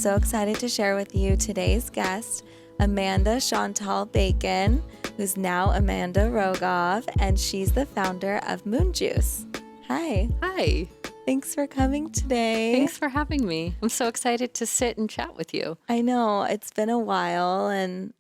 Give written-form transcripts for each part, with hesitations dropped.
so excited to share with you today's guest, Amanda Chantal Bacon, who's now Amanda Rogoff, and she's the founder of Moon Juice. Hi. Hi. Thanks for coming today. Thanks for having me. I'm so excited to sit and chat with you. I know it's been a while, and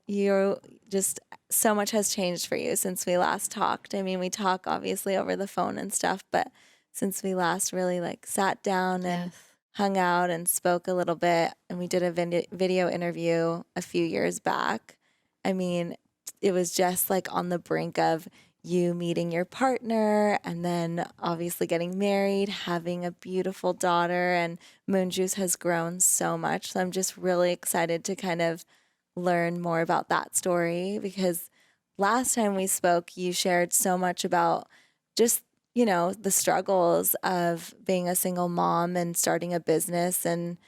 so much has changed for you since we last talked. I mean, we talk obviously over the phone and stuff, but since we last really sat down and hung out and spoke a little bit, and we did a video interview a few years back. I mean, it was just on the brink of you meeting your partner and then obviously getting married, having a beautiful daughter, and Moon Juice has grown so much. So I'm just really excited to kind of learn more about that story, because last time we spoke, you shared so much about just, the struggles of being a single mom and starting a business, and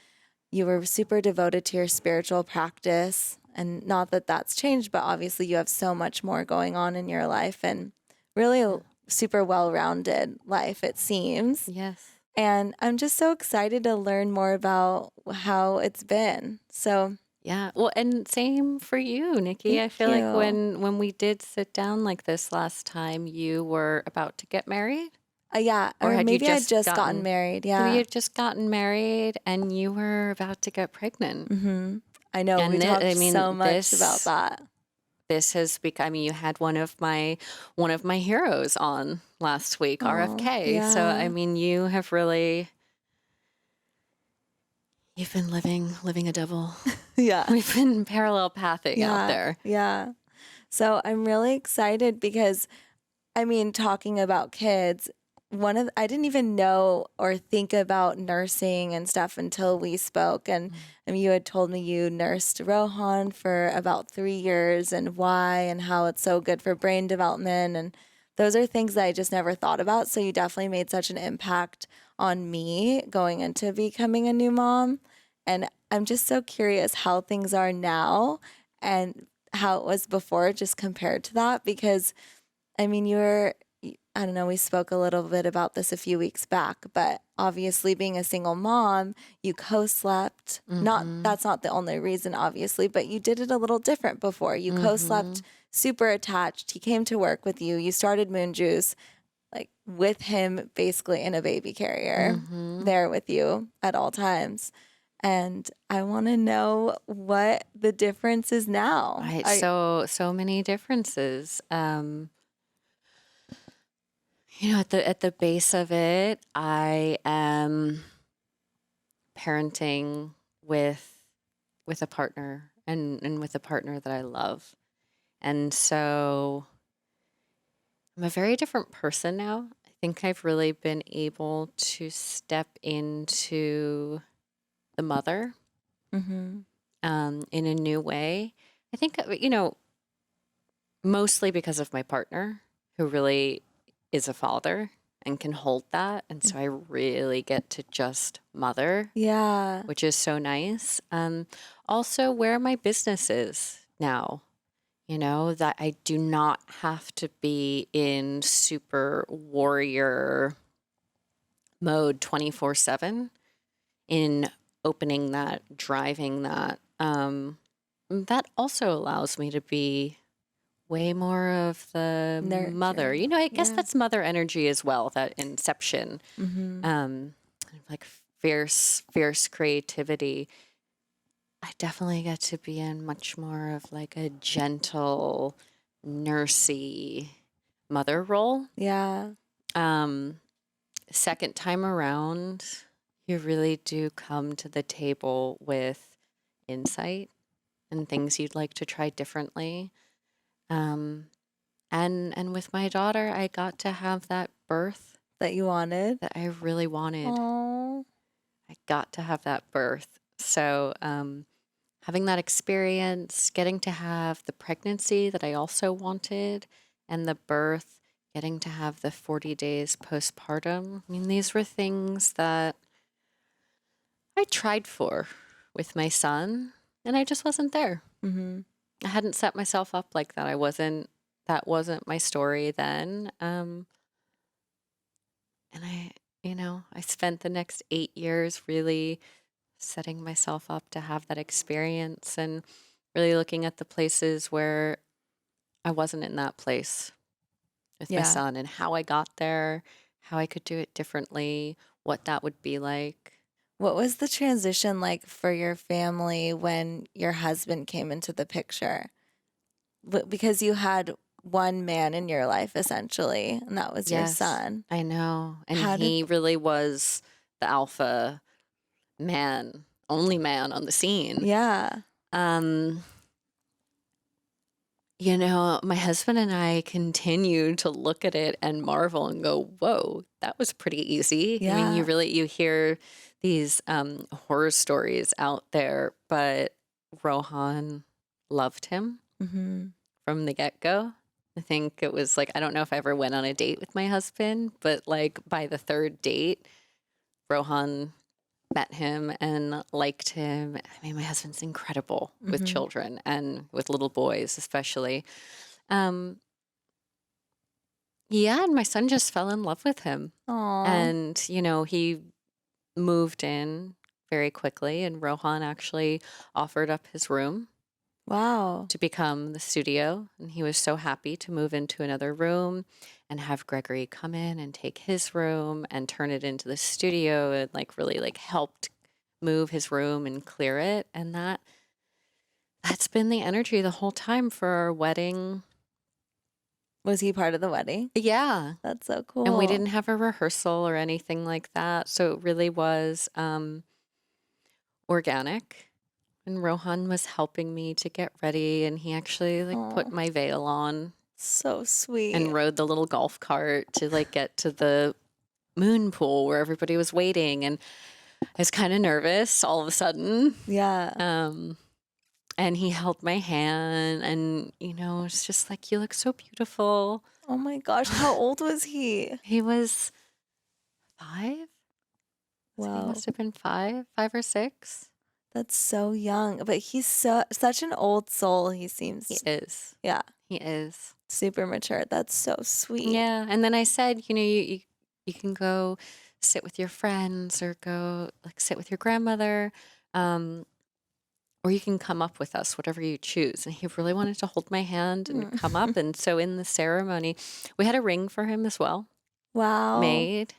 you were super devoted to your spiritual practice. And not that that's changed, but obviously you have so much more going on in your life, and really a super well-rounded life, it seems. Yes. And I'm just so excited to learn more about how it's been. So yeah. Well, and same for you, Nikki. I feel like when we did sit down like this last time, you were about to get married. Yeah, or maybe I had just gotten married. Yeah, we had just gotten married, and you were about to get pregnant. Mm-hmm. I know. We talked so much about that. This has become. You had one of my heroes on last week, RFK. Yeah. So you have really. You've been living a double. Yeah. We've been parallel pathing out there. Yeah. So I'm really excited because, talking about kids, I didn't even know or think about nursing and stuff until we spoke. And you had told me you nursed Rohan for about 3 years, and why, and how it's so good for brain development. And those are things that I just never thought about. So you definitely made such an impact on me going into becoming a new mom. And I'm just so curious how things are now and how it was before, just compared to that, because I don't know, we spoke a little bit about this a few weeks back, but obviously being a single mom, you co-slept. That's not the only reason, obviously, but you did it a little different before. You co-slept, super attached. He came to work with you. You started Moon Juice with him basically in a baby carrier there with you at all times. And I want to know what the difference is now. Right. So many differences. At the base of it, I am parenting with a partner and with a partner that I love. And so I'm a very different person now. I think I've really been able to step into the mother in a new way. I think, mostly because of my partner, who really is a father and can hold that. And so I really get to just mother. Yeah. Which is so nice. Also where my business is now, that I do not have to be in super warrior mode 24/7 in opening that, driving that. That also allows me to be way more of the mother. I guess that's mother energy as well, that inception. Fierce creativity. I definitely get to be in much more of a gentle, nursey mother role. Yeah. Second time around, you really do come to the table with insight and things you'd like to try differently. And with my daughter, I got to have that birth that you wanted, that I really wanted. Aww. I got to have that birth. So, having that experience, getting to have the pregnancy that I also wanted, and the birth, getting to have the 40 days postpartum. These were things that I tried for with my son, and I just wasn't there. I hadn't set myself up like that. That wasn't my story then. And I spent the next 8 years really setting myself up to have that experience and really looking at the places where I wasn't in that place with my Yeah. son and how I got there, how I could do it differently, what that would be like. What was the transition like for your family when your husband came into the picture? Because you had one man in your life essentially, and that was your Yes, son. I know. And How did, he really was the alpha man, only man on the scene. yeah. Um, you know, my husband and I continue to look at it and marvel and go, whoa, that was pretty easy. I mean, Yeah. you hear these horror stories out there, but Rohan loved him Mm-hmm. from the get-go. I think it was like, I don't know if I ever went on a date with my husband, but like by the third date, Rohan met him and liked him. I mean, my husband's incredible with Mm-hmm. children and with little boys, especially. Um, yeah, and my son just fell in love with him. Aw. And, you know, he moved in very quickly, and Rohan actually offered up his room Wow. to become the studio. And he was so happy to move into another room and have Gregory come in and take his room and turn it into the studio and like really like helped move his room and clear it. And that's been the energy the whole time for our wedding. Was he part of the wedding? Yeah. That's so And we cool. didn't have a rehearsal or anything like that. So it really was organic. And Rohan was helping me to get ready, and he actually like put Oh, my veil on so sweet. and rode the little golf cart to like get to the moon pool where everybody was waiting. And I was kind of nervous all of a sudden. Yeah. And he held my hand, and you know, it's just like, you look so beautiful. Oh my gosh. How old was he? He was 5. So he Wow. must have been 5 or 6. That's so young. But he's such an old soul. He He seems, is. yeah, He is. super mature. That's so sweet. Yeah. And then I said, you know, you can go sit with your friends or go like sit with your grandmother. Or you can come up with us, whatever you choose. And he really wanted to hold my hand and come up. And so in the ceremony, we had a ring for him as well Wow. made.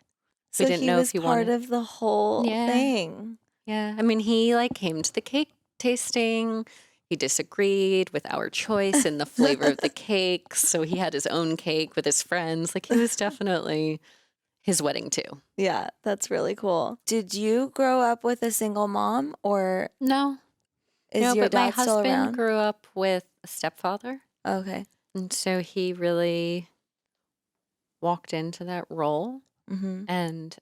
We So didn't he know if was he part wanted. of the whole Yeah. thing. Yeah. I mean, he like came to the cake tasting. He disagreed with our choice in the flavor of the cake. So he had his own cake with his friends. Like he was definitely his wedding too. Yeah, that's really cool. Did you grow up with a single mom or No, is no, your but my dad still husband around? grew up with a stepfather. Okay. And so he really walked into that role Mm-hmm. and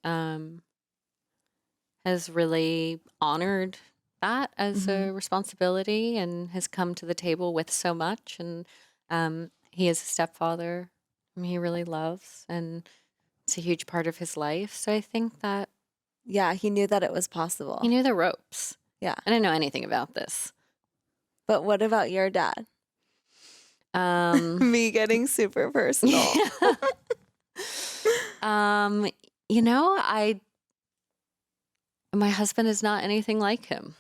has really honored that as Mm-hmm. a responsibility and has come to the table with so much. And he is a stepfather whom he really loves, and it's a huge part of his life. So I think that Yeah, he knew that it was he possible. knew the ropes. Yeah. I didn't know anything about this. But what about your dad? Um, Me getting super personal. you know, my husband is not anything like him.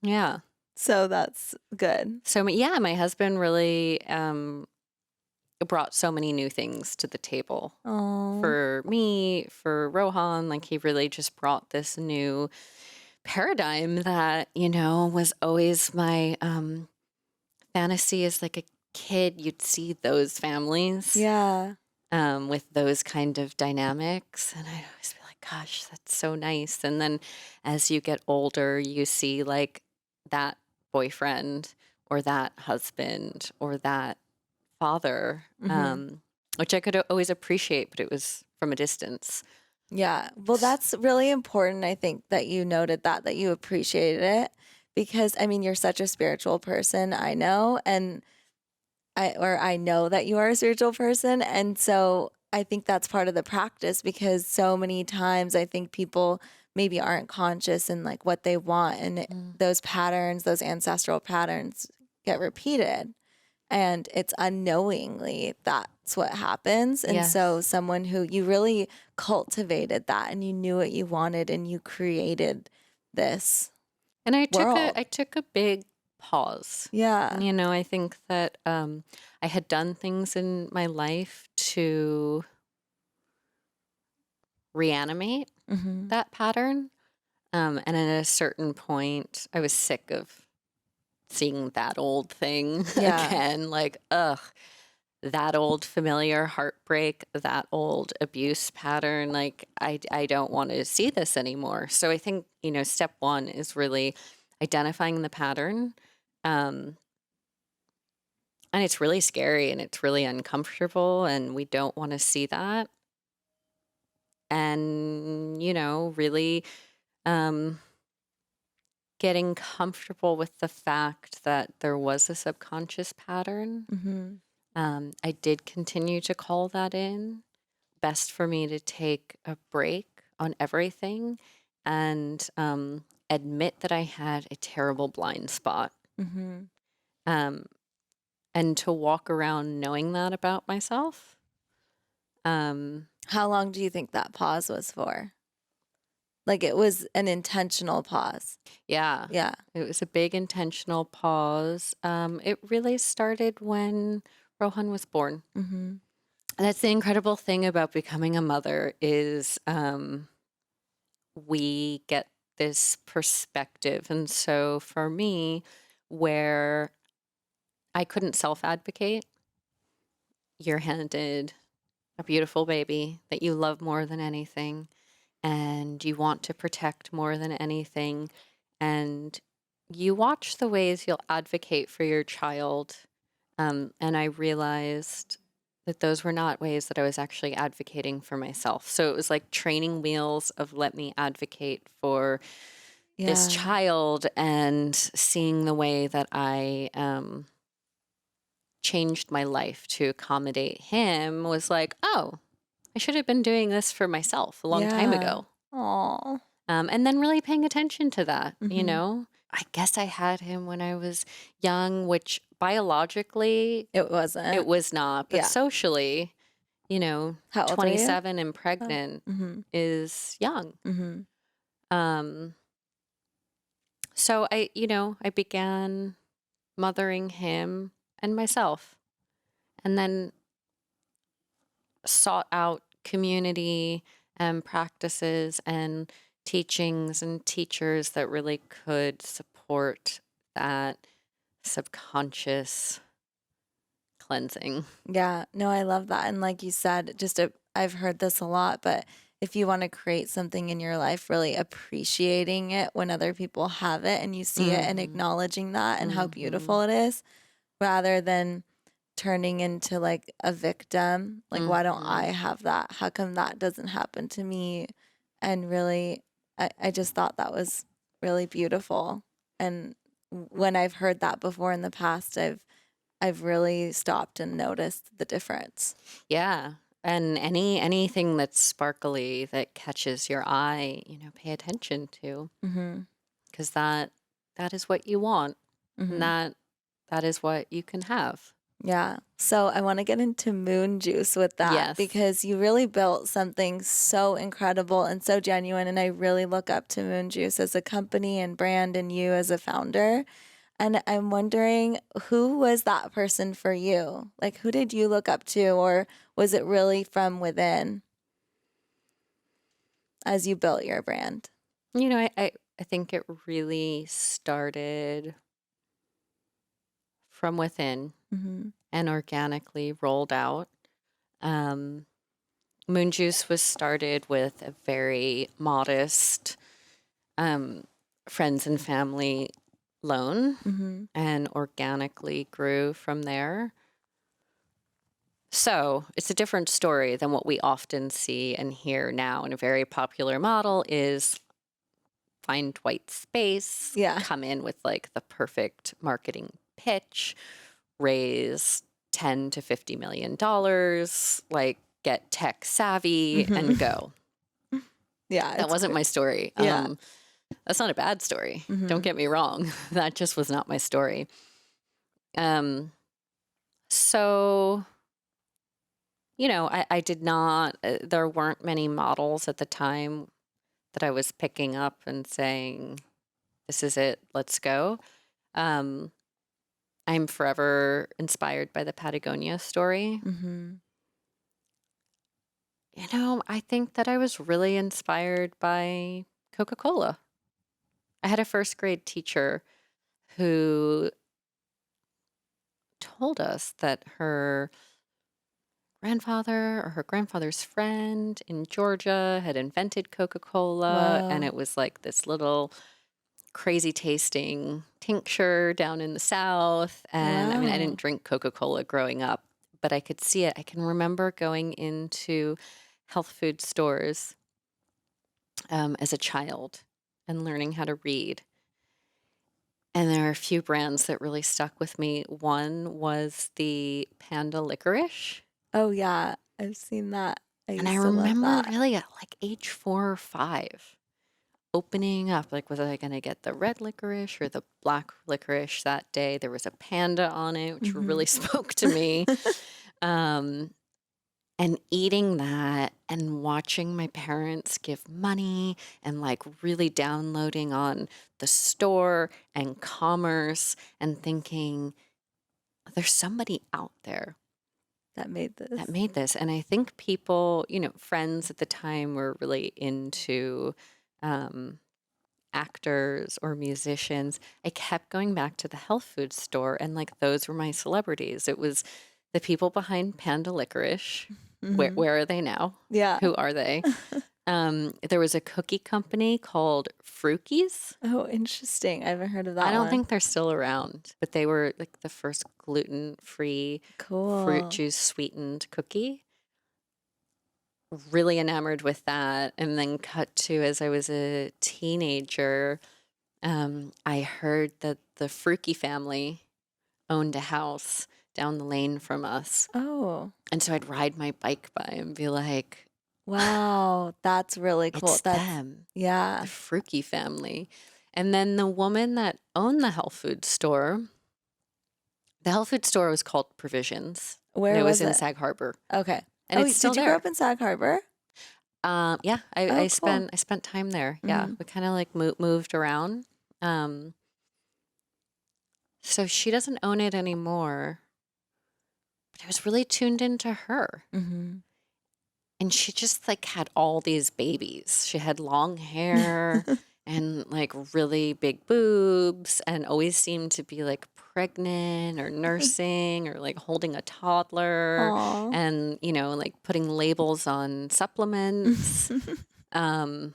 Yeah. So that's good. So yeah, my husband really brought so many new things to the table Oh. for me, for Rohan. Like he really just brought this new paradigm that, you know, was always my fantasy as like a kid. You'd see those families Yeah. with those kind of dynamics. And I'd always be like, gosh, that's so nice. And then as you get older, you see like that boyfriend or that husband or that father, Mm-hmm. which I could always appreciate, but it was from a distance. Yeah. Well, that's really important. I think that you noted that you appreciated it because I mean, you're such a spiritual person, I know, and I know that you are a spiritual person. And so I think that's part of the practice because so many times I think people maybe aren't conscious in like what they want and Mm. those patterns, those ancestral patterns get repeated and it's unknowingly that's what happens. And so Yes. someone who you really cultivated that and you knew what you wanted and you created this and I world. took a big pause. Yeah. You know, I think that I had done things in my life to reanimate Mm-hmm. that pattern. And at a certain point, I was sick of seeing that old thing Yeah. again. Like, ugh, that old familiar heartbreak, that old abuse pattern. Like, I don't want to see this anymore. So I think, you know, step one is really identifying the pattern. And it's really scary and it's really uncomfortable, and we don't want to see that. And, you know, really getting comfortable with the fact that there was a subconscious pattern. Mm-hmm. I did continue to call that in. Best for me to take a break on everything and admit that I had a terrible blind spot. Mm-hmm. Um, and to walk around knowing that about myself. How long do you think that pause was for? Like it was an intentional pause. Yeah, Yeah. it was a big intentional pause. It really started when Rohan was born. Mm-hmm. And that's the incredible thing about becoming a mother is we get this perspective. And so for me, where I couldn't self-advocate, you're handed a beautiful baby that you love more than anything and you want to protect more than anything. And you watch the ways you'll advocate for your child. And I realized that those were not ways that I was actually advocating for myself. So it was like training wheels of let me advocate for this Yeah. child, and seeing the way that I changed my life to accommodate him was like, oh, I should have been doing this for myself a long time Yeah. ago. Aw. And then really paying attention to that, you Mm-hmm. know? I guess I had him when I was young, which biologically It wasn't. it was not, but Yeah. socially, you know, How old were you? 27 and Oh. pregnant Mm-hmm. is young. Mm-hmm. Um, so I began mothering him and myself, and then sought out community and practices and teachings and teachers that really could support that subconscious cleansing. Yeah, no, I love that. And like you said, I've heard this a lot, but if you want to create something in your life, really appreciating it when other people have it and you see it and Mm-hmm. acknowledging that and how Mm-hmm. beautiful it is, rather than turning into like a victim. Like, why don't I Mm-hmm. have that? How come that doesn't happen to me? And really, I just thought that was really beautiful. And when I've heard that before in the past, I've really stopped and noticed the difference. Yeah. And anything that's sparkly that catches your eye, pay attention to, Mm-hmm. because that is what you want, and Mm-hmm. that is what you can have. Yeah. So I want to get into Moon Juice with that Yes. because you really built something so incredible and so genuine. And I really look up to Moon Juice as a company and brand and you as a founder. And I'm wondering, who was that person for you? Like, who did you look up to, or was it really from within as you built your brand? I think it really started from within Mm-hmm. and organically rolled out. Um, Moon Juice was started with a very modest friends and family loan Mm-hmm. and organically grew from there. So it's a different story than what we often see and hear now. And a very popular model is find white space, Yeah. come in with like the perfect marketing pitch, raise 10 to $50 million, like get tech savvy and Mm-hmm. go. Yeah. That wasn't my story. Yeah. That's not a bad story. Mm-hmm. Don't get me wrong. That just was not my story. So, I did not, there weren't many models at the time that I was picking up and saying, this is it. Let's go. Um, I'm forever inspired by the Patagonia story. Mm-hmm. I think that I was really inspired by Coca-Cola. I had a first grade teacher who told us that her grandfather or her grandfather's friend in Georgia had invented Coca-Cola, and Whoa. it was like this little crazy tasting tincture down in the South. And I mean, I didn't Wow. drink Coca-Cola growing up, but I could see it. I can remember going into health food stores as a child and learning how to read. And there are a few brands that really stuck with me. One was the Panda licorice. Oh, yeah. I've seen that. I And I used to love remember that. really at like age 4 or 5 opening up, like, was I going to get the red licorice or the black licorice that day? There was a panda on it, which Mm-hmm. really spoke to me. Um, and eating that and watching my parents give money and like really downloading on the store and commerce and thinking, there's somebody out there That made this. that made this. And I think people, friends at the time were really into actors or musicians. I kept going back to the health food store, and like those were my celebrities. It was the people behind Panda Licorice. Mm-hmm. Where are they now? Yeah. Who are they? There was a cookie company called Frukies. Oh, interesting. I haven't heard of I that don't one. think they're still around, but they were like the first gluten-free fruit Cool. juice sweetened cookie. Really enamored with that. And then cut to as I was a teenager, I heard that the Fruki family owned a house down the lane from us. Oh, And so I'd ride my bike by and be like, wow. That's really cool. it's That's, them, the yeah. Fruki family. And then the woman that owned the health food store, the health food store was called Provisions, and Where it was was in it? Sag Harbor, Okay. and Oh, it's still did you grow there. up in Sag Harbor? Yeah, I, Oh, I cool. spent I spent time there. Yeah, Mm-hmm. we kind of like moved around. Um, so she doesn't own it anymore, but I was really tuned into her. Mm-hmm. And she just like had all these babies. She had long hair and like really big boobs and always seemed to be like pregnant or nursing or like holding a toddler Aw. and, like putting labels on supplements. Um,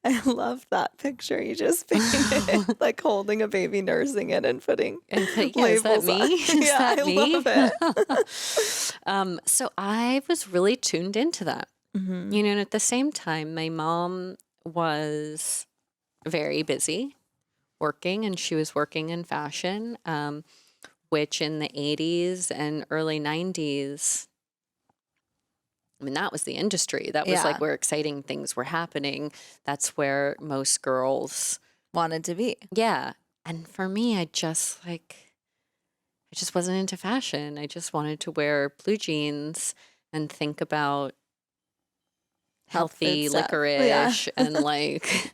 I love that picture you just painted, like holding a baby, nursing it, and putting yeah, is that labels on. me? Is Yeah, that I me? love it. So I was really tuned into that. Mm-hmm. And at the same time, my mom was very busy working, and she was working in fashion, which in the 80s and early 90s, I mean, that was the industry. That was like Yeah, where exciting things were happening. That's where most girls, wanted to be. yeah. And for me, I just wasn't into fashion. I just wanted to wear blue jeans and think about Health food healthy stuff. Yeah. licorice and like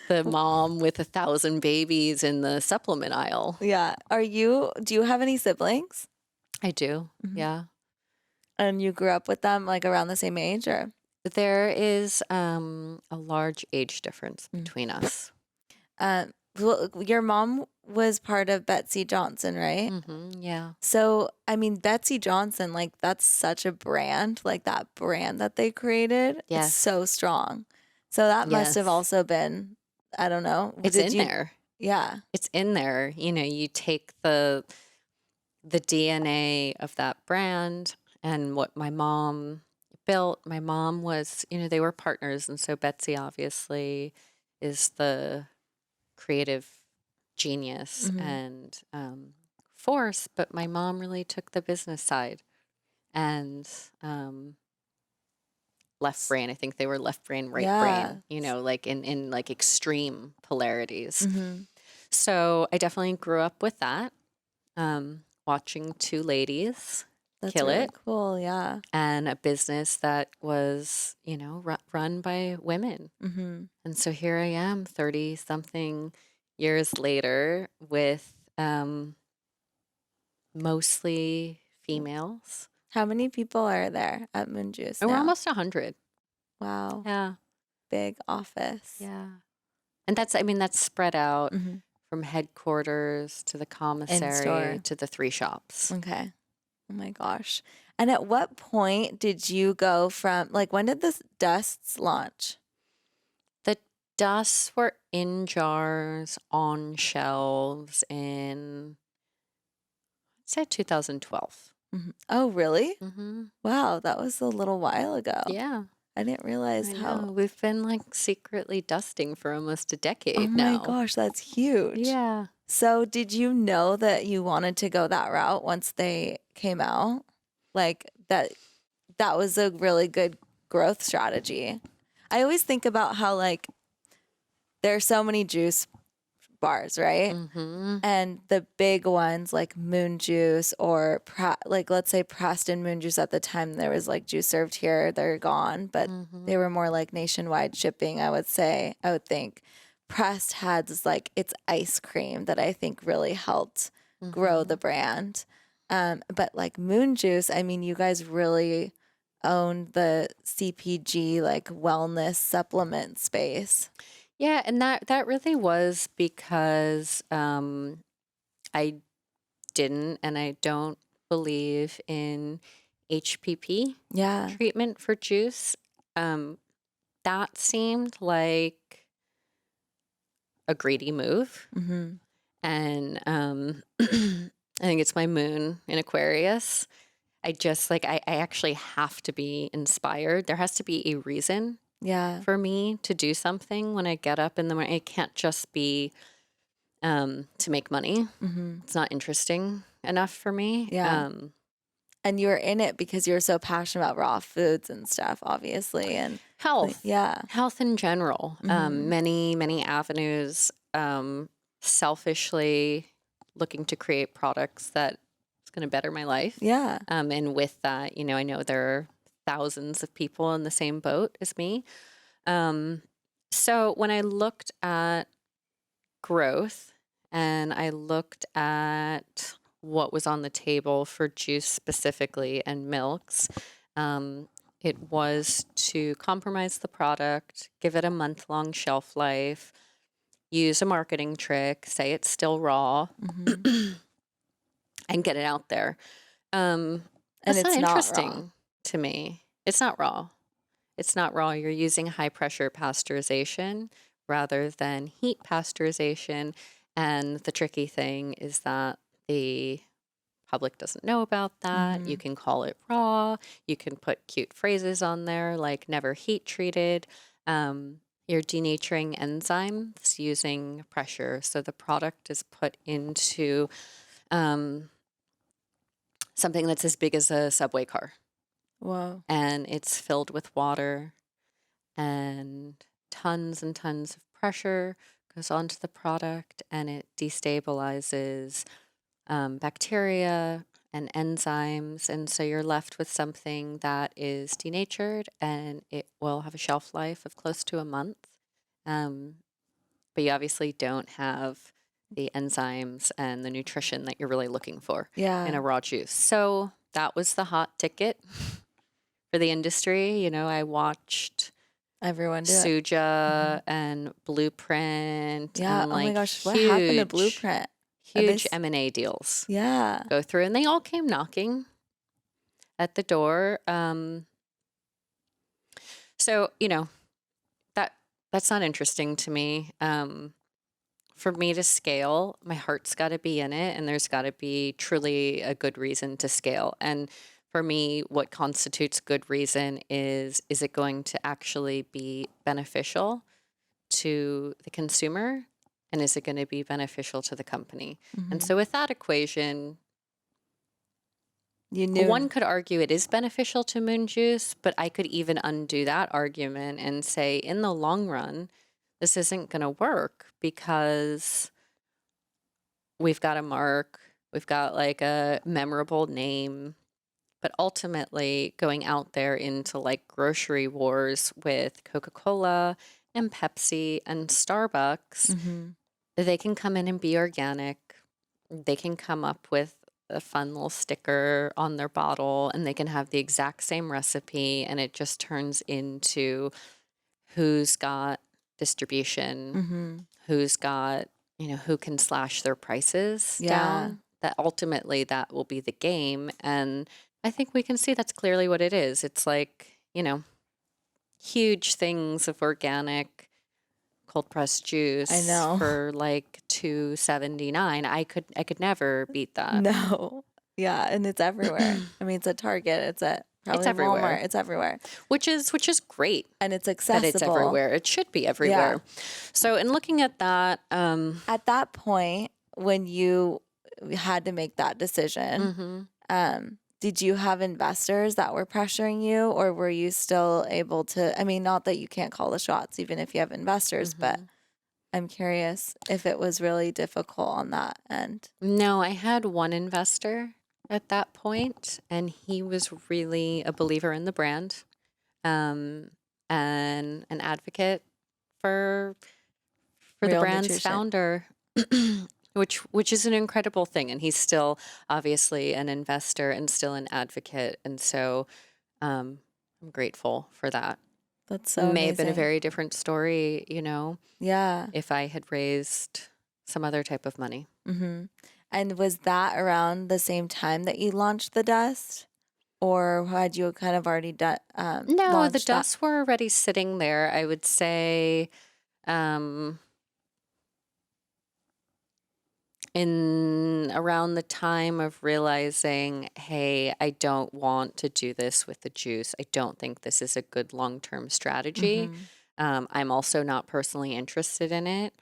the mom with 1,000 babies in the supplement aisle. Yeah. Do you have any siblings? I do. Hmm. Yeah. And you grew up with them like around the same age or? There is a large age difference Mm. between us. Well, your mom was part of Betsy Johnson, right? Yeah. So, I mean, Betsy Johnson, like that's such a brand, like that brand that they created. It's Yes. so strong. So that must have Yes. also been, I don't know. It's Did in you? there. Yeah. It's in there. You take the DNA of that brand and what my mom built. My mom was, they were partners, and so Betsy obviously is the creative genius Hmm. and force, but my mom really took the business side and left brain. I think they were left brain, right Yeah. brain, like in like extreme polarities. Hmm. So I definitely grew up with that, watching two ladies That's kill really it cool. Yeah. and a business that was, run by women. Hmm. And so here I am, 30 something years later with mostly females. How many people are there at Moon Juice And we're now? almost 100. Wow. Yeah. Big office. Yeah. And that's spread out Mm-hmm. from headquarters to the commissary In-store. to the 3 shops. Okay. Oh my gosh. And at what point did you go from, like, when did the dusts launch? The dusts were in jars on shelves in, I'd say 2012. Mm-hmm. Oh, really? Mm-hmm. Wow, that was a little while ago. Yeah. I didn't realize I how. know. We've been like secretly dusting for almost a Oh decade my now. gosh, that's huge. Yeah. So, did you know that you wanted to go that route once they came out? Like that was a really good growth strategy. I always think about how like there are so many juice bars, right? Mm-hmm. And the big ones like Moon Juice or like let's say Preston Moon Juice at the time there was like juice served here, they're gone, but Mm-hmm. they were more like nationwide shipping, I would say. I would think Pressed has like its ice cream that I think really helped grow Mm-hmm. the brand. But like Moon Juice, I mean, you guys really owned the CPG like wellness supplement space. Yeah, and that really was because I didn't and I don't believe in HPP Yeah. treatment for juice. That seemed like a greedy move. Mm-hmm. And I think it's my moon in Aquarius. I just like I actually have to be inspired. There has to be a reason Yeah. for me to do something when I get up in the morning. It can't just be to make money. Mm-hmm. It's not interesting enough for me. Yeah. And you were in it because you were so passionate about raw foods and stuff, obviously. And Health, yeah. health in general. Mhm. Many avenues. Selfishly looking to create products that is going to better my life. Yeah. And with that, I know there are thousands of people in the same boat as me. So when I looked at growth and I looked at what was on the table for juice specifically and milks, it was to compromise the product, give it a month-long shelf life, use a marketing trick, say it's still raw, Mhm. and get it out there. And That's not it's not raw. interesting to me. It's not raw. It's not raw. You're using high pressure pasteurization rather than heat pasteurization. And the tricky thing is that the public doesn't know about that. You Mhm. can call it raw. You can put cute phrases on there like never heat treated. You're denaturing enzymes using pressure. So the product is put into something that's as big as a subway car. Whoa. And it's filled with water and tons of pressure goes onto the product and it destabilizes bacteria and enzymes. And so you're left with something that is denatured and it will have a shelf life of close to a month. But you obviously don't have the enzymes and the nutrition that you're really looking for in Yeah. a raw juice. So that was the hot ticket for the industry. I watched Everyone do it. Suja and Blueprint Yeah. and Oh my like gosh. What happened to huge, Blueprint? Are they huge M&A deals yeah. go through, and they all came knocking at the door. So that's not interesting to me. For me to scale, my heart's got to be in it, and there's got to be truly a good reason to scale. And for me, what constitutes good reason is it going to actually be beneficial to the consumer, and is it going to be beneficial to the company? And Mhm. so with that equation, You knew. one could argue it is beneficial to moon juice, but I could even undo that argument and say in the long run, this isn't going to work because we've got a mark, we've got like a memorable name, but ultimately going out there into like grocery wars with Coca-Cola and Pepsi and Starbucks, Mhm. they can come in and be organic. They can come up with a fun little sticker on their bottle, and they can have the exact same recipe, and it just turns into who's got distribution, Mm-hmm. who's got, who can slash their prices Yeah. down. That ultimately that will be the game. And I think we can see that's clearly what it is. It's like, huge things of organic cold pressed I juice know. for like $2.79. I could never beat that. No. Yeah, and it's everywhere. I mean, it's at Target, it's at probably everywhere. Walmart, it's everywhere. Which is great And it's that accessible. it's everywhere. It should be everywhere. So in looking at that, At that point, when you had to make that decision, did you have investors that were pressuring you, or were you still able to? I mean, not that you can't call the shots, even if you have investors, but I'm curious if it was really difficult on that end. No, I had one investor at that point, and he was really a believer in the brand, and an advocate for the Real brand's nutrition. founder, which is an incredible thing. And he's still obviously an investor and still an advocate, and so I'm grateful for that. That's so May have been a amazing. very different story, Yeah. if I had raised some other type of money. Mm-hmm. And was that around the same time that you launched the dust, or had you kind of already done No, the launched that? dusts were already sitting there. I would say in around the time of realizing, hey, I don't want to do this with the juice. I don't think this is a good long-term strategy. I'm also not personally interested in it.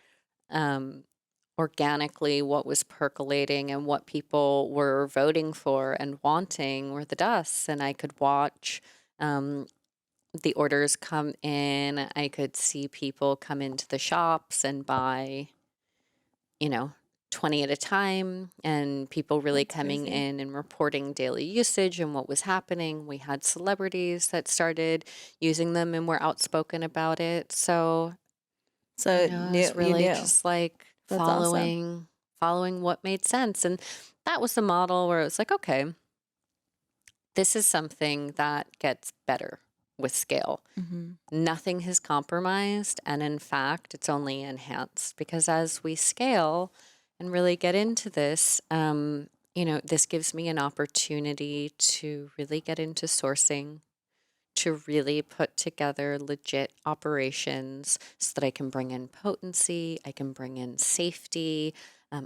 Organically, what was percolating and what people were voting for and wanting were the dusts. And I could watch the orders come in. I could see people come into the shops and buy, 20 at a time, and people really That's coming crazy. in and reporting daily usage and what was happening. We had celebrities that started using them and were outspoken about it. So, So it was really you knew. just like That's awesome. following what made sense. And that was the model where it was like, okay, this is something that gets better with scale. Nothing has compromised. And in fact, it's only enhanced, because as we scale and really get into this, this gives me an opportunity to really get into sourcing, to really put together legit operations so that I can bring in potency, I can bring in safety.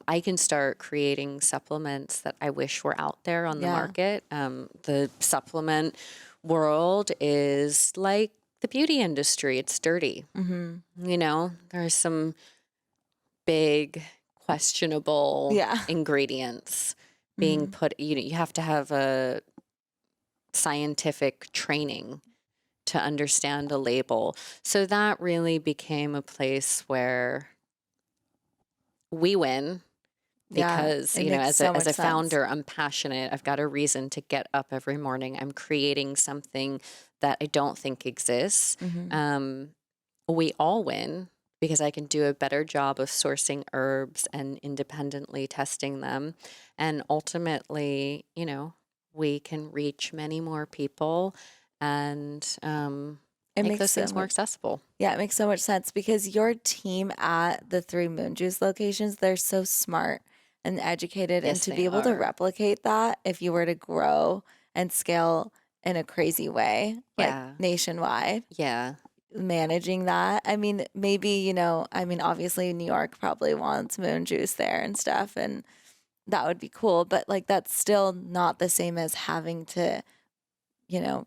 I can start creating supplements that I wish were out there on the market. The supplement world is like the beauty industry. It's dirty. There's some big questionable ingredients being put. You have to have a scientific training to understand a label. So that really became a place where we win, because as a founder, I'm passionate. I've got a reason to get up every morning. I'm creating something that I don't think exists. We all win, because I can do a better job of sourcing herbs and independently testing them, and ultimately, we can reach many more people and make those things more accessible. Yeah, it makes so much sense, because your team at the 3 Moon Juice locations, they're so smart and educated, and to be able to replicate that, if you were to grow and scale in a crazy way, like nationwide, managing that. I mean, maybe, obviously New York probably wants Moon Juice there and stuff, and that would be cool, but like that's still not the same as having to,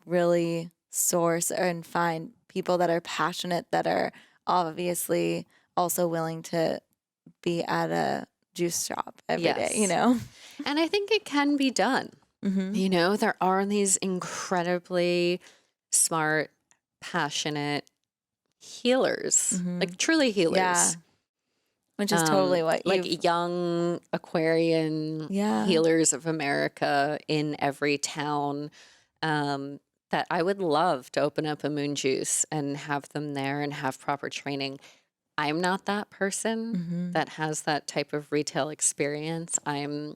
really source and find people that are passionate, that are obviously also willing to be at a juice shop every day, And I think it can be done. There are these incredibly smart, passionate healers, like truly healers. Yeah. Which is totally what like young Aquarian healers of America in every town, that I would love to open up a Moon Juice and have them there and have proper training. I'm not that person Mm-hmm. that has that type of retail experience. I'm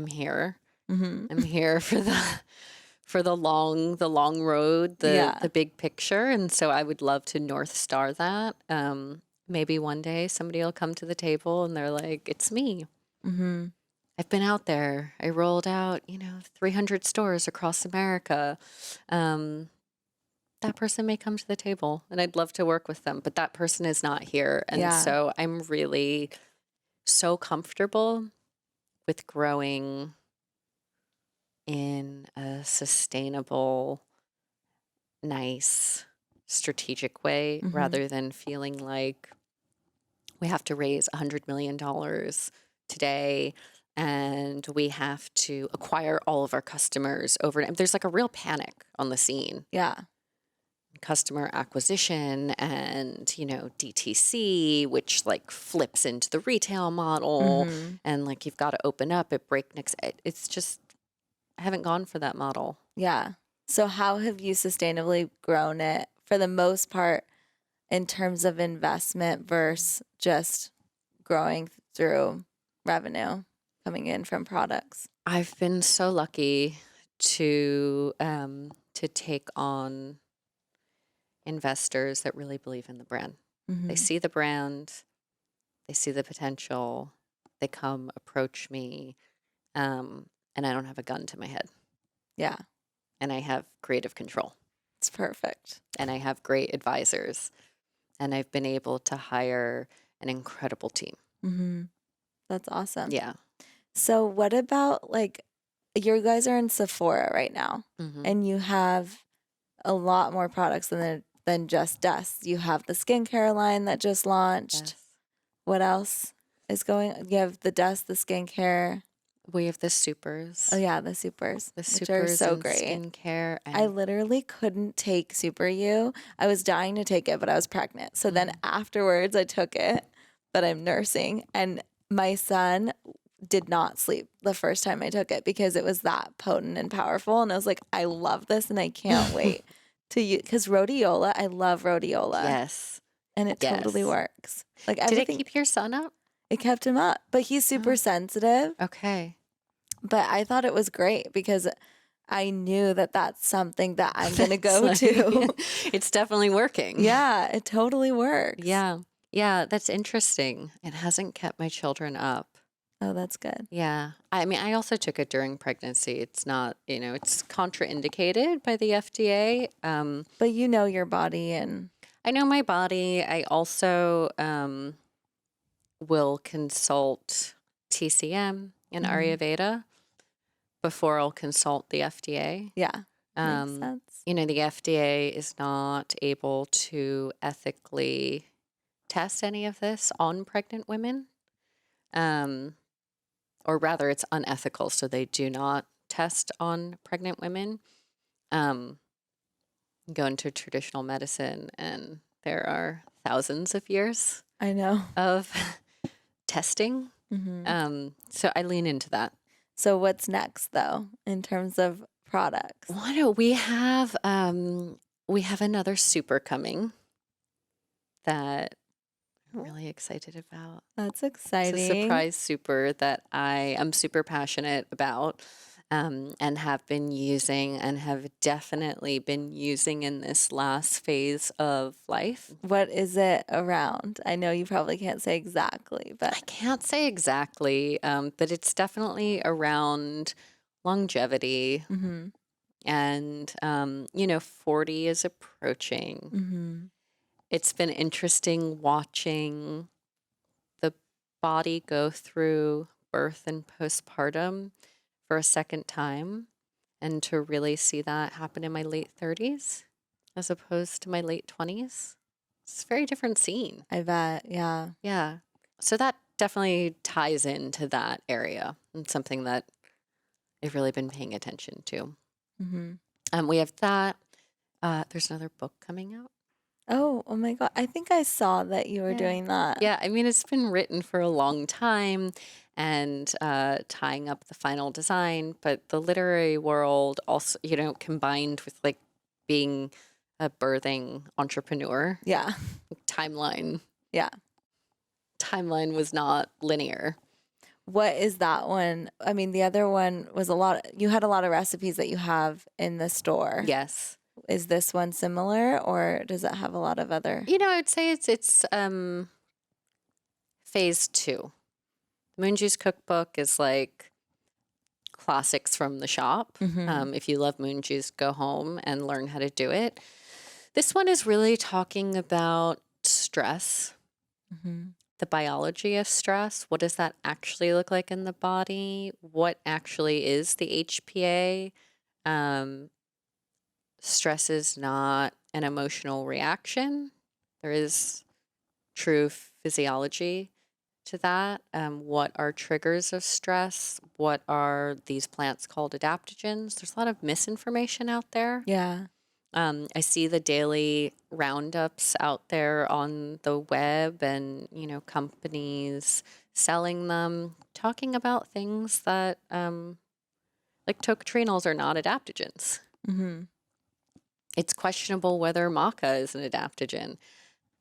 here. Mm-hmm. I'm here for the long road, Yeah. the big picture. And so I would love to North Star that. Maybe one day somebody will come to the table and they're like, it's me. Mm-hmm. I've been out there. I rolled out, 300 stores across America. Um, that person may come to the table and I'd love to work with them, but that person is not here. And Yeah. so I'm really so comfortable with growing in a sustainable, nice, strategic way Mm-hmm. rather than feeling like we have to raise $100 million today and we have to acquire all of our customers overnight. There's like a real panic on the scene. Yeah. Customer acquisition and, DTC, which like flips into the retail model Mm-hmm. and like you've got to open up at breakneck. It's just, I haven't gone for that model. Yeah. So how have you sustainably grown it for the most part in terms of investment versus just growing through revenue coming in from products? I've been so lucky to take on investors that really believe in the brand. They Mm-hmm. see the brand, they see the potential, they come approach me, and I don't have a gun to my head, Yeah. and I have creative control, It's perfect. and I have great advisors, and I've been able to hire an incredible team. Mm-hmm. That's awesome. Yeah. So what about like you guys are in Sephora right now Mm-hmm. and you have a lot more products than just dust. You have the skincare line that just launched. Yes. What else is going? You have the dust, the skincare. We have the supers. Oh yeah, the supers, The which are supers so and great. skincare. I And literally couldn't take Super You. I was dying to take it, but I was pregnant. So then afterwards, I took it, but I'm nursing, and my son did not sleep the first time I took it because it was that potent and powerful. And I was like, I love this, and I can't wait to use because rhodiola. I love rhodiola, yes. and it totally Yes. works. Like Did it everything, keep your son up? it kept him up, but he's super Oh. sensitive. Okay. But I thought it was great because I knew that that's something that I'm going to It's go like- to. It's definitely working. Yeah, it totally works. Yeah. Yeah, that's interesting. It hasn't kept my children up. Oh, that's good. Yeah. I mean, I also took it during pregnancy. It's not, it's contraindicated by the FDA. But you know your body and I know my body. I also will consult TCM and Mhm. Ayurveda before I'll consult the FDA. yeah, makes sense. The FDA is not able to ethically test any of this on pregnant women. Or rather, it's unethical, so they do not test on pregnant women. Go into traditional medicine, and there are thousands of years I know. of testing. Hmm. So I lean into that. So what's next though in terms of products? Why don't we have another super coming that I'm really excited about. That's It's a exciting. surprise super that I am super passionate about and have been using and have definitely been using in this last phase of life. What is it around? I know you probably can't say exactly, I but can't say exactly, but it's definitely around longevity. hmm And, 40 is approaching. hmm It's been interesting watching the body go through birth and postpartum for a second time and to really see that happen in my late 30s as opposed to my late 20s. It's a very different scene. I bet. Yeah. Yeah. So that definitely ties into that area and something that I've really been paying attention to. hmm We have that. There's another book coming out. Oh my God. I think I saw that you were Yeah. doing that. Yeah, I mean, it's been written for a long time and tying up the final design, but the literary world also, combined with like being a birthing entrepreneur Yeah. timeline. Yeah. timeline was not linear. What is that one? I mean, the other one was you had a lot of recipes that you have in the store. Yes. Is this one similar, or does it have a lot of other? I'd say it's phase 2. Moon Juice Cookbook is like classics from the shop. If you love moon juice, go home and learn how to do it. This one is really talking about stress, the biology of stress. What does that actually look like in the body? What actually is the HPA? Stress is not an emotional reaction. There is true physiology to that. What are triggers of stress? What are these plants called adaptogens? There's a lot of misinformation out there. Yeah. I see the daily roundups out there on the web and, companies selling them, talking about things that, like tocotrienols are not adaptogens. It's questionable whether maca is an adaptogen.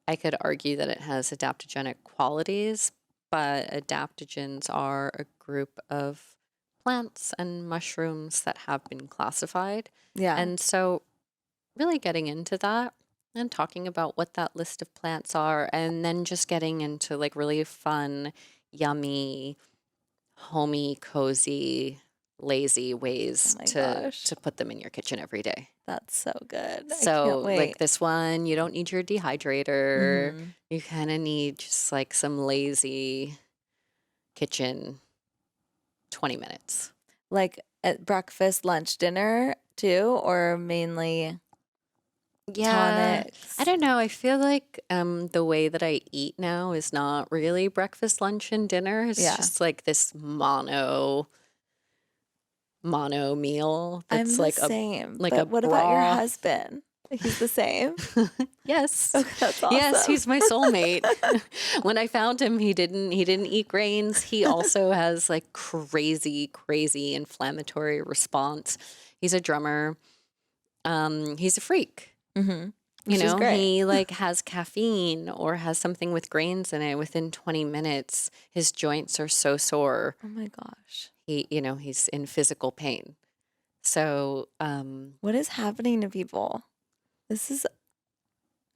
I could argue that it has adaptogenic qualities, but adaptogens are a group of plants and mushrooms that have been classified. Yeah. And so really getting into that and talking about what that list of plants are, and then just getting into like really fun, yummy, homey, cozy, lazy ways to put them in your kitchen every day. That's so good. So I can't wait. like this one, you don't need your dehydrator. You kind of need just like some lazy kitchen 20 minutes. Like at breakfast, lunch, dinner too, or mainly tonics? I don't know. I feel like the way that I eat now is not really breakfast, lunch, and dinner. It's just like this mono meal. That's I'm the like same. like but a what about your broth. husband? He's the same? Yes. Okay, that's awesome. Yes, he's my soulmate. When I found him, he didn't eat grains. He also has like crazy inflammatory response. He's a drummer. He's a freak. Which is great. He like has caffeine or has something with grains in it. Within 20 minutes, his joints are so sore. Oh my gosh. He's in physical pain. So, what is happening to people? This is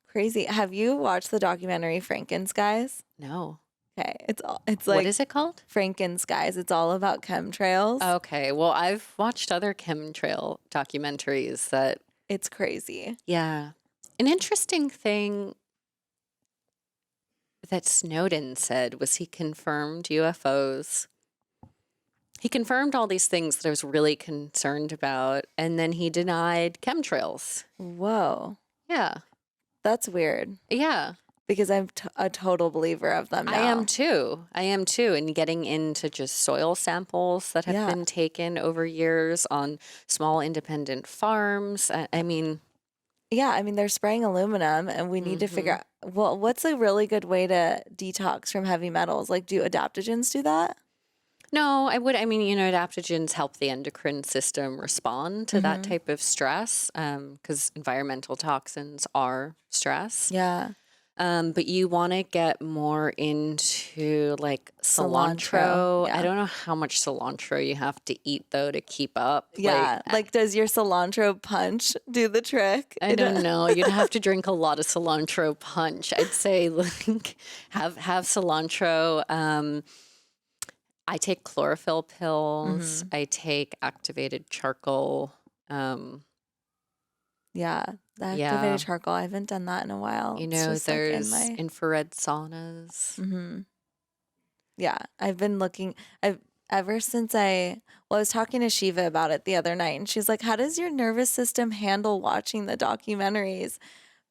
crazy. Have you watched the documentary Frankenskies? no. Okay, it's like What is it called? Frankenskies. It's all about chemtrails. Okay. Well, I've watched other chemtrail documentaries that. It's crazy. Yeah. An interesting thing that Snowden said was he confirmed UFOs. He confirmed all these things that I was really concerned about, and then he denied chemtrails. Whoa. Yeah. That's weird. Yeah. Because I'm a total believer of them now. I am too. And getting into just soil samples that have been taken over years on small independent farms. I mean. Yeah, I mean, they're spraying aluminum, and we need to figure out, well, what's a really good way to detox from heavy metals? Like, do adaptogens do that? No, adaptogens help the endocrine system respond to that type of stress because environmental toxins are stress. Yeah. But you want to get more into like cilantro. Yeah. I don't know how much cilantro you have to eat though to keep up. Yeah. Like does your cilantro punch do the trick? I don't know. You'd have to drink a lot of cilantro punch. I'd say like have cilantro. I take chlorophyll pills. I take activated charcoal. Yeah, the activated charcoal. I haven't done that in a while. There's infrared saunas. Yeah, I've been looking. Ever since I was talking to Shiva about it the other night, and she's like, "How does your nervous system handle watching the documentaries?"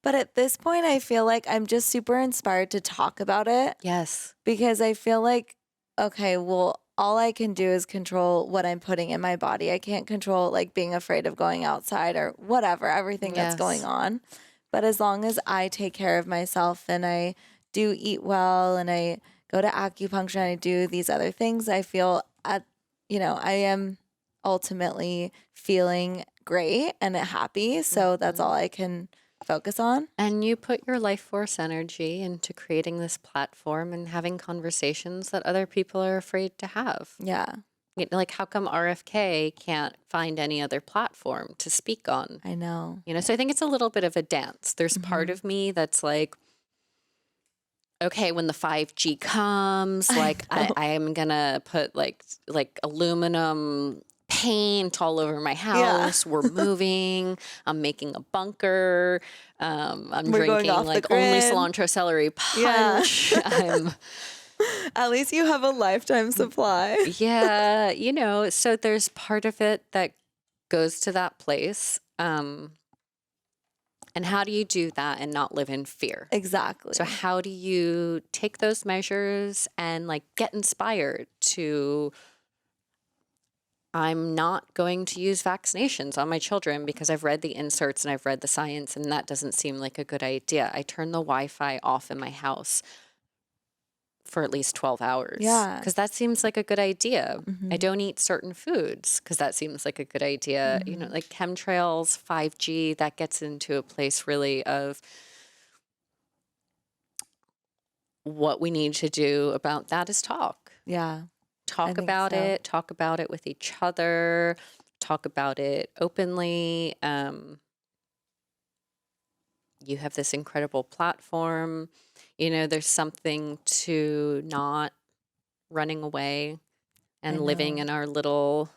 But at this point, I feel like I'm just super inspired to talk about it. Yes, because I feel like, okay, well, all I can do is control what I'm putting in my body. I can't control like being afraid of going outside or whatever, everything that's going on. But as long as I take care of myself and I do eat well and I go to acupuncture and I do these other things, I feel I am ultimately feeling great and happy. So that's all I can focus on. And you put your life force energy into creating this platform and having conversations that other people are afraid to have. Yeah, Like, how come RFK can't find any other platform to speak on? I know. So I think it's a little bit of a dance. There's part of me that's like, okay, when the 5G comes, like I am gonna put like aluminum paint all over my house. We're moving. I'm making a bunker. I'm We're going drinking off the like only grid. cilantro celery Yeah. punch. At least you have a lifetime supply. Yeah, so there's part of it that goes to that place. And how do you do that and not live in fear? Exactly. So how do you take those measures and like get inspired to, I'm not going to use vaccinations on my children because I've read the inserts and I've read the science and that doesn't seem like a good idea. I turn the Wi-Fi off in my house for at least 12 hours. Yeah. Because that seems like a good idea. I don't eat certain foods because that seems like a good idea. Like chemtrails, 5G, that gets into a place really of what we need to do about that is talk. Yeah. Talk think about so. it, talk about it with each other, talk about it openly. You have this incredible platform. There's something to not running away and living in our little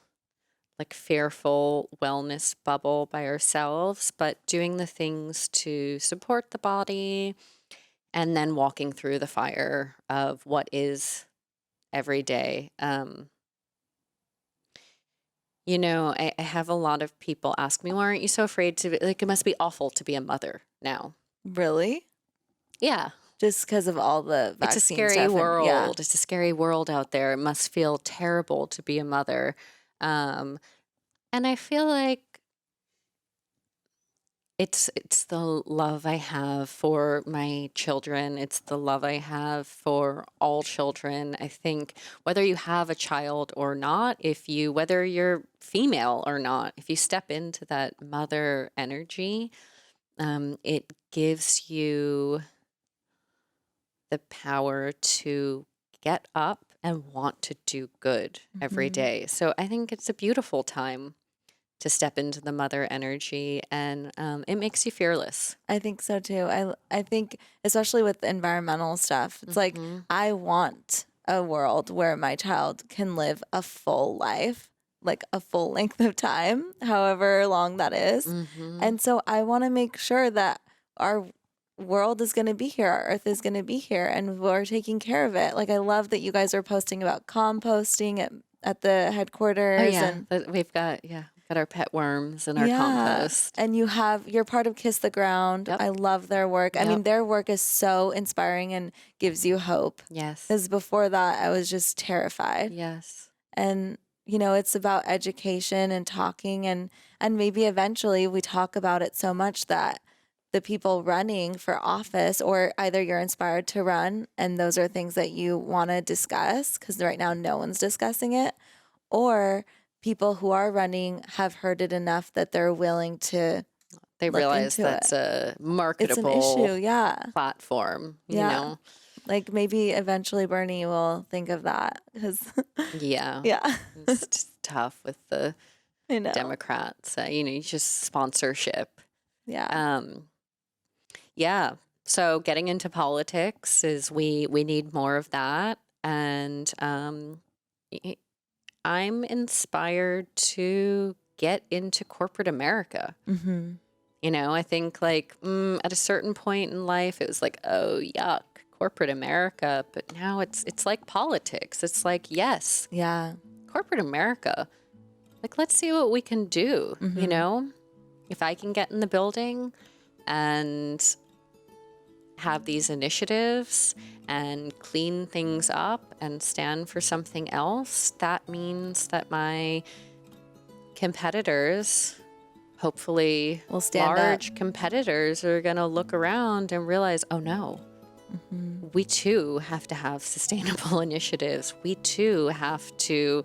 like fearful wellness bubble by ourselves, but doing the things to support the body and then walking through the fire of what is every day. I have a lot of people ask me, why aren't you so afraid to be, like, it must be awful to be a mother now. Really? Yeah. Just because of all the vaccine It's a scary stuff world. It's a scary world out there. It must feel terrible to be a mother. And I feel like it's the love I have for my children. It's the love I have for all children. I think whether you have a child or not, whether you're female or not, if you step into that mother energy, it gives you the power to get up and want to do good every day. So I think it's a beautiful time to step into the mother energy, and it makes you fearless. I think so too. I think especially with environmental stuff, it's like I want a world where my child can live a full life, like a full length of time, however long that is. And so I want to make sure that our world is going to be here, our earth is going to be here, and we're taking care of it. Like I love that you guys are posting about composting at the headquarters. Oh yeah, and we've got our pet worms and our compost. And you're part of Kiss the Ground. Yep. I love their work. I Yep. mean, their work is so inspiring and gives you hope. Yes. Because before that, I was just terrified. Yes. And it's about education and talking, and maybe eventually we talk about it so much that the people running for office, or either you're inspired to run and those are things that you want to discuss because right now no one's discussing it, or people who are running have heard it enough that they're willing to They look realize into that's it. a It's marketable an issue, yeah. platform, Yeah. Like maybe eventually Bernie will think of that because Yeah. yeah, It's just tough with the I know. Democrats. Just sponsorship. Yeah. Yeah. So getting into politics is we need more of that, and I'm inspired to get into corporate America. I think like at a certain point in life, it was like, oh, yuck, corporate America. But now it's like politics. It's like, yes, Yeah. corporate America. Like, let's see what we can do. If I can get in the building and have these initiatives and clean things up and stand for something else, that means that my competitors, hopefully Will stand large competitors, are going to look around and realize, oh no, we too have to have sustainable initiatives. We too have to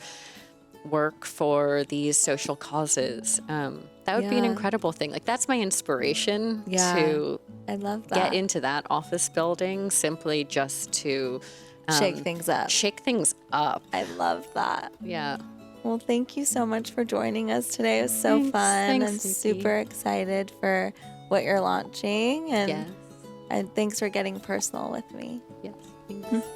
work for these social causes. That would be an Yeah. incredible thing. Like, that's my inspiration Yeah. to I love that. get into that office building, simply just to Shake things up. shake things up. I love that. Yeah. Well, thank you so much for joining us today. It was so Thanks. fun. Thanks, I'm Nikki. super excited for what you're launching. And, Yes. and thanks for getting personal with me. Yes. Thanks.